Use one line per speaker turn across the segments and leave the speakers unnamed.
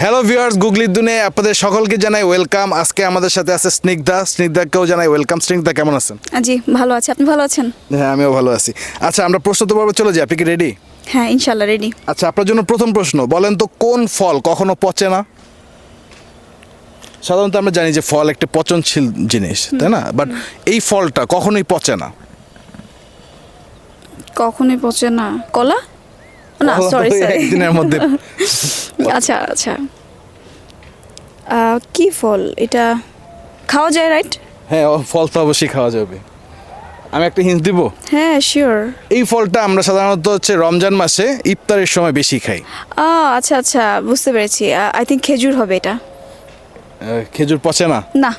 Hello viewers, গুগলির দুনিয়ায় আপনাদের সকলকে জানাই ওয়েলকাম। আজকে আমাদের সাথে আছে স্নিগ্ধাকেও জানাই ওয়েলকাম। স্নিগ্ধা, কেমন আছেন?
জি ভালো আছি, আপনি ভালো আছেন?
হ্যাঁ, আমিও ভালো আছি। আচ্ছা, আমরা প্রশ্ন তো পর্বে চলে যাই, আপনি কি রেডি?
হ্যাঁ ইনশাল্লাহ রেডি।
আচ্ছা, আপনার জন্য প্রথম প্রশ্ন, বলেন তো কোন ফল কখনো পচে না? সাধারণত আমরা জানি যে ফল একটা পচনশীল জিনিস, তাই না? বাট এই ফলটা কখনোই পচে না।
কখনোই পচে না? কলা? না সরি
একদিনের মধ্যে।
আচ্ছা আচ্ছা, কি ফল এটা? খাওয়া যায় রাইট?
হ্যাঁ, ফল তো অবশ্যই খাওয়া যাবে। আমি একটা হিন্ট দিব।
হ্যাঁ শিওর।
এই ফলটা আমরা সাধারণত হচ্ছে রমজান মাসে ইফতারের সময় বেশি খাই।
আচ্ছা আচ্ছা, বুঝতে পেরেছি। আই থিঙ্ক খেজুর হবে এটা।
খেজুর পচে না?
না,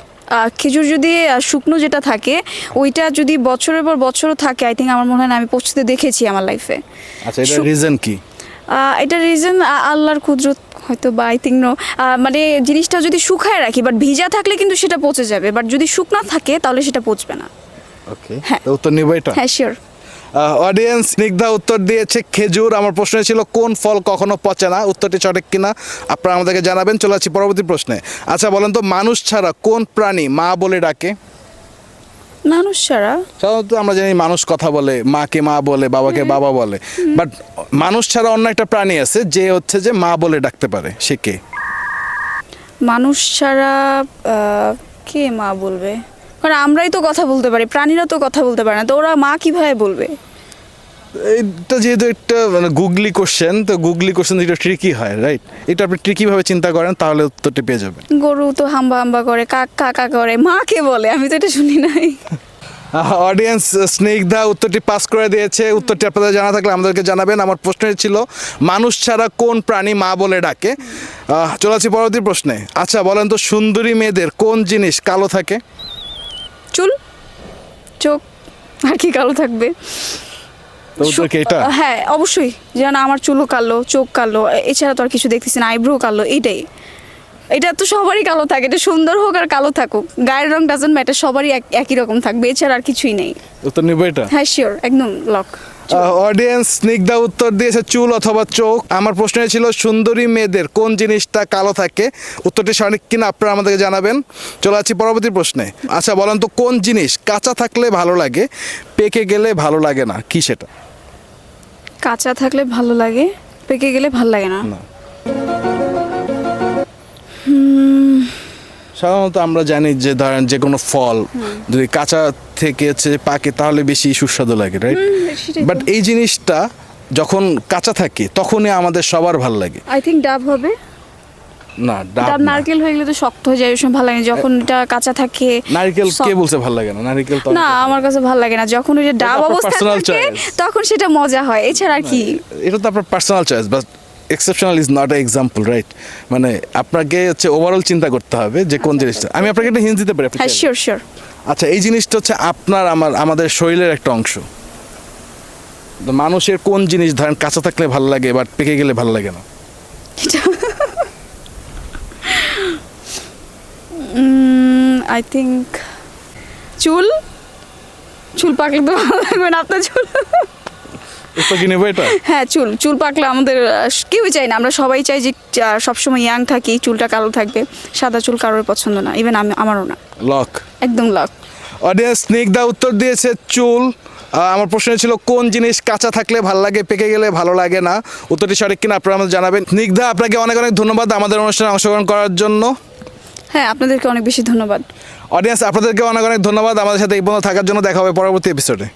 খেজুর যদি শুকনো যেটা থাকে ওইটা যদি বছরের পর বছরও থাকে, আই থিঙ্ক আমার মনে হয় না আমি পচতে দেখেছি আমার লাইফে।
আচ্ছা, এটা রিজন কি?
এটা রিজন আল্লাহর কুদরত হয়তো, বা আই থিঙ্ক নো। মানে জিনিসটা যদি শুকায় রাখি বাট ভিজা থাকলে কিন্তু সেটা পচে যাবে, বাট যদি শুকনা থাকে তাহলে সেটা পচবে না।
ওকে,
হ্যাঁ।
তো উত্তর নিব এটা?
হ্যাঁ শিওর।
অডিয়েন্স, স্নিগ্ধা উত্তর দিয়েছে খেজুর। আমার প্রশ্ন ছিল কোন ফল কখনো পচে না। উত্তরটি সঠিক কিনা আপনারা আমাদেরকে জানাবেন। চলে আসছি পরবর্তী প্রশ্নে। আচ্ছা বলেন তো, মানুষ ছাড়া কোন প্রাণী মা বলে ডাকে?
মানুষ ছাড়া?
সাধারণত আমরা জানি মানুষ কথা বলে, মাকে মা বলে, বাবাকে বাবা বলে, বাট মানুষ ছাড়া অন্য একটা প্রাণী আছে যে হচ্ছে যে মা বলে ডাকতে পারে, সে কে?
মানুষ ছাড়া কে মা বলবে? কারণ আমরাই তো কথা বলতে পারি, প্রাণীরা তো কথা বলতে পারে না, তো ওরা মা কিভাবে বলবে?
এটা যেহেতু একটা মানে গুগলি কোশ্চেন, তো গুগলি কোশ্চেন যেটা ট্রিকি হয়, রাইট? এটা আপনি ট্রিকি ভাবে চিন্তা করেন তাহলে উত্তরটি পেয়ে যাবেন।
গরু তো হাম্বা হাম্বা করে, কাক কাকা করে, মা কে বলে? আমি তো এটা শুনি নাই।
অডিয়েন্স, স্নিগ্ধা উত্তরটি পাস করে দিয়েছে। উত্তরটি আপনাদের জানা থাকলে আমাদেরকে জানাবেন। আমার প্রশ্ন ছিল মানুষ ছাড়া কোন প্রাণী মা বলে ডাকে। চলে আসছি পরবর্তী প্রশ্নে। আচ্ছা বলেন তো, সুন্দরী মেয়েদের কোন জিনিস কালো থাকে?
চুল, চোখ, আর কি কালো থাকবে?
তো উত্তর কি এটা?
হ্যাঁ অবশ্যই, যেন আমার চুলও কালো, চোখ কালো, এছাড়া তো আর কিছু দেখতেছি না, আইব্রো কালো, এইটাই। এটা তো সবারই কালো থাকে, এটা সুন্দর হোক আর কালো থাকুক, গায়ের রং ডাজন্ট ম্যাটার, সবারই একই রকম থাকবে, এছাড়া আর কিছুই নেই।
উত্তর নিব এটা?
হ্যাঁ শিওর, একদম লক।
অডিয়েন্স, স্নিগ্ধা উত্তর দিয়েছে চুল অথবা চোখ। আমার প্রশ্ন ছিল সুন্দরী মেয়েদের কোন জিনিসটা কালো থাকে। উত্তরটি সঠিক কিনা আপনারা আমাদেরকে জানাবেন। চলে যাচ্ছি পরবর্তী প্রশ্নে। আচ্ছা বলেন তো, কোন জিনিস কাঁচা থাকলে ভালো লাগে, পেকে গেলে ভালো লাগে না? কি সেটা?
কাঁচা থাকলে ভালো লাগে, পেকে গেলে ভালো লাগে না?
না। সাধারণত আমরা জানি যে ধরেন যে কোনো ফল যদি কাঁচা থেকে হচ্ছে পাকে তাহলে বেশি সুস্বাদু লাগে, রাইট? বাট এই জিনিসটা যখন কাঁচা থাকে তখনই আমাদের সবার ভালো লাগে।
আই থিঙ্ক ডাব হবে।
না, ডাব
ডাব
না।
নারকেল হয়ে গেলে তো শক্ত হয়ে যায়, ওই সময় ভালো লাগে না। যখন এটা কাঁচা থাকে।
নারকেল কে বলছে ভালো লাগে না? নারকেল তো
না, আমার কাছে ভালো লাগে না। যখন ওই যে ডাব
আপনার
অবস্থা
personal
থাকে
choice।
তখন সেটা মজা হয়, এছাড়া আর কি?
এটা তো আপনার personal choice, but exceptional is not a example, right? মানে আপনাকে হচ্ছে ওভারঅল চিন্তা করতে হবে যে কোন জিনিসটা। আমি আপনাকে একটা হিন্ট দিতে পারি? আপনি
হ্যাঁ
চাইলে?
Sure sure.
আচ্ছা, এই জিনিসটা হচ্ছে আপনার আমাদের শরীরের একটা অংশ। তো মানুষের কোন জিনিস ধরেন কাঁচা থাকলে ভালো লাগে বাট পেকে গেলে ভালো লাগে না?
আই থিঙ্ক চুল। চুল পাকলে তো ভালো লাগবে না আপনার চুল?
উত্তর কি নেবো এটা?
হ্যাঁ চুল, চুল পাকলে আমাদের কেউই চাই না, আমরা সবাই চাই যে সবসময় ইয়াং থাকি, চুলটা কালো থাকবে। সাদা চুল কারোর পছন্দ না, ইভেন আমারও না।
লক?
একদম লক।
অডিয়েন্স, স্নিগ্ধা উত্তর দিয়েছে চুল। আমার প্রশ্ন ছিল কোন জিনিস কাঁচা থাকলে ভালো লাগে, পেকে গেলে ভালো লাগে না। উত্তরটি সঠিক কিনা আপনারা আমাদের জানাবেন। স্নিগ্ধা, আপনাকে অনেক অনেক ধন্যবাদ আমাদের অনুষ্ঠানে অংশগ্রহণ করার জন্য।
হ্যাঁ আপনাদেরকে অনেক বেশি ধন্যবাদ।
অডিয়েন্স, আপনাদেরকে অনেক অনেক ধন্যবাদ আমাদের সাথে এই পর্যন্ত থাকার জন্য। দেখা হবে পরবর্তী এপিসোডে।